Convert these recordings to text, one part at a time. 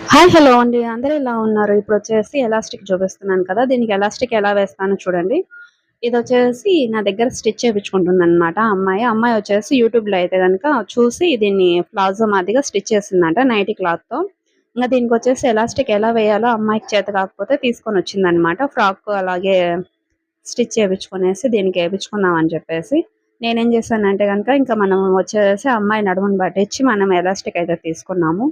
Hi hello అండి. అందరూ ఎలా ఉన్నారు? ఇప్పుడొచ్చేసి ఎలాస్టిక్ చూపిస్తున్నాను కదా! దీనికి ఎలాస్టిక్ ఎలా వేస్తానో చూడండి. ఇదొచ్చేసి నా దగ్గర స్టిచ్ చేపించుకుంటుందనమాట అమ్మాయి. అమ్మాయి వచ్చేసి యూట్యూబ్‌లో అయితే గనక చూసి దీన్ని ప్లాజో మాదిరిగా స్టిచ్ చేసిందంట నైటీ క్లాత్‌తో. దీనికొచ్చేసి ఎలాస్టిక్ ఎలా వేయాలో అమ్మాయికి చేత కాకపోతే తీసుకొనొచ్చిందనమాట. ఫ్రాక్ అలాగే స్టిచ్ చేపించుకొనేసి దీనికి ఏపించుకుందాం అని చెప్పేసి. నేనేం చేశానంటే గనక ఇంకా మనం వచ్చేసి అమ్మాయి నడుముని పట్టించి మనం ఎలాస్టిక్ అయితే తీసుకున్నాము.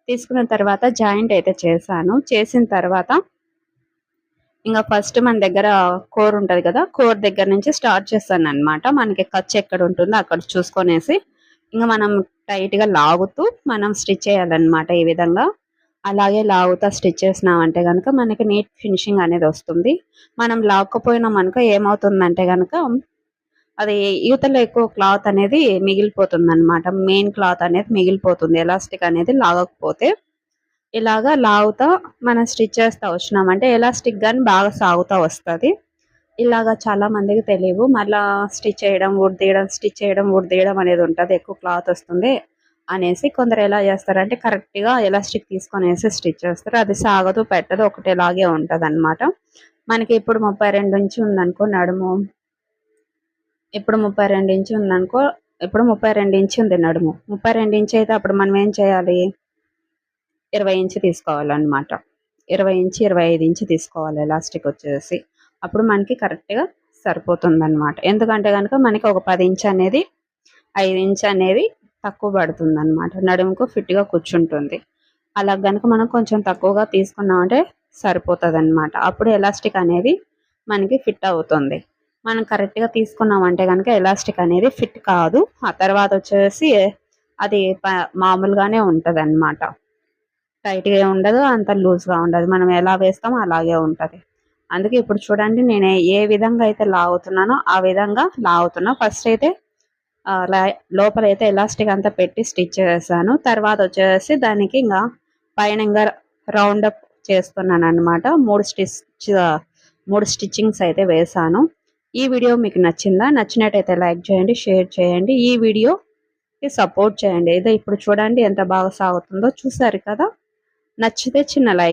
తీసుకున్న తర్వాత జాయింట్ అయితే చేశాను. చేసిన తర్వాత ఫస్ట్ మన దగ్గర కోర్ ఉంటది కదా! కోర్ దగ్గర నుంచి స్టార్ట్ చేశాననమాట. మనకి ఖర్చు ఎక్కడుంటుందో అక్కడ చూసుకొనేసి, మనం టైట్‌గా లాగుతూ మనం స్టిచ్ చేయాలనమాట ఈ విధంగా. అలాగే లాగుతా స్టిచ్ చేసినామంటే గనక మనకి నీట్ ఫినిషింగ్ అనేదొస్తుంది. మనం లాగకపోయినామనుకో ఏమవుతుందంటే గనక అది ఇవతల ఎక్కువ క్లాత్ అనేది మిగిలిపోతుందనమాట. మెయిన్ క్లాత్ అనేది మిగిలిపోతుంది. ఎలాస్టిక్ అనేది లాగకపోతే. ఇలాగా లాగుతా మనం స్టిచ్ చేస్తా వచ్చినామంటే ఎలాస్టిక్ గాని బాగా సాగుతా వస్తది. ఇలాగ చాలా మందికి తెలీవు. మళ్ళా స్టిచ్ చేయడం, వుడదీయడం, స్టిచ్ చేయడం, వుడదీయడం అనేది ఉంటది. ఎక్కువ క్లాత్ వస్తుంది అనేసి కొందరు ఎలా చేస్తారంటే కరెక్ట్‌గా ఎలాస్టిక్ తీసుకొనేసి స్టిచ్ చేస్తారు. అది సాగదు, పెట్టదు ఒకటేలాగే ఉంటదనమాట. మనకి ఇప్పుడు 32 ఇంచ్ ఉందనుకో నడుము. ఇప్పుడు 32 ఇంచ్ ఉందనుకో, ఇప్పుడు 32 ఇంచ్ ఉంది నడుము. 32 ఇంచ్ అయితే అప్పుడు మనం ఏం చేయాలి? 20 ఇంచ్ తీసుకోవాలనమాట. 20 ఇంచ్, 25 ఇంచ్ తీసుకోవాలి ఎలాస్టిక్ వచ్చేసి. అప్పుడు మనకి కరెక్ట్‌గా సరిపోతుందనమాట. ఎందుకంటే గనక మనకి ఒక 10 ఇంచ్ అనేది, 5 ఇంచ్ అనేది తక్కువ పడుతుందనమాట. నడుముకు ఫిట్‌గా కూర్చుంటుంది. అలా గనక మనం కొంచెం తక్కువగా తీసుకున్నామంటే సరిపోతదనమాట. అప్పుడు ఎలాస్టిక్ అనేది మనకి ఫిట్ అవుతుంది. మనం కరెక్ట్‌గా తీసుకున్నామంటే గనక ఎలాస్టిక్ అనేది ఫిట్ కాదు. ఆ తర్వాతొచ్చేసి అది మామూలుగానే ఉంటదనమాట. టైట్‌గా ఉండదు. అంత లూజ్‌గా ఉండదు. మనం ఎలా వేస్తామో అలాగే ఉంటది. అందుకే ఇప్పుడు చూడండి నేను ఏ విధంగా అయితే లాగుతున్నానో ఆ విధంగా లాగుతున్నా. ఫస్ట్ అయితే ఆహ్, ల లోపలైతే ఎలాస్టిక్ అంతా పెట్టి స్టిచ్ చేశాను. తర్వాతొచ్చేసి దానికి పైన రౌండ్ అప్ చేస్తున్నాననమాట. 3 స్టిచ్చింగ్స్ అయితే వేశాను. ఈ వీడియో మీకు నచ్చిందా? నచ్చినట్టయితే లైక్ చేయండి, షేర్ చేయండి. ఈ వీడియోకి సపోర్ట్ చేయండి. ఇప్పుడు చూడండి ఎంత బాగా సాగుతుందో చూసారు కదా! నచ్చితే చిన్న లైక్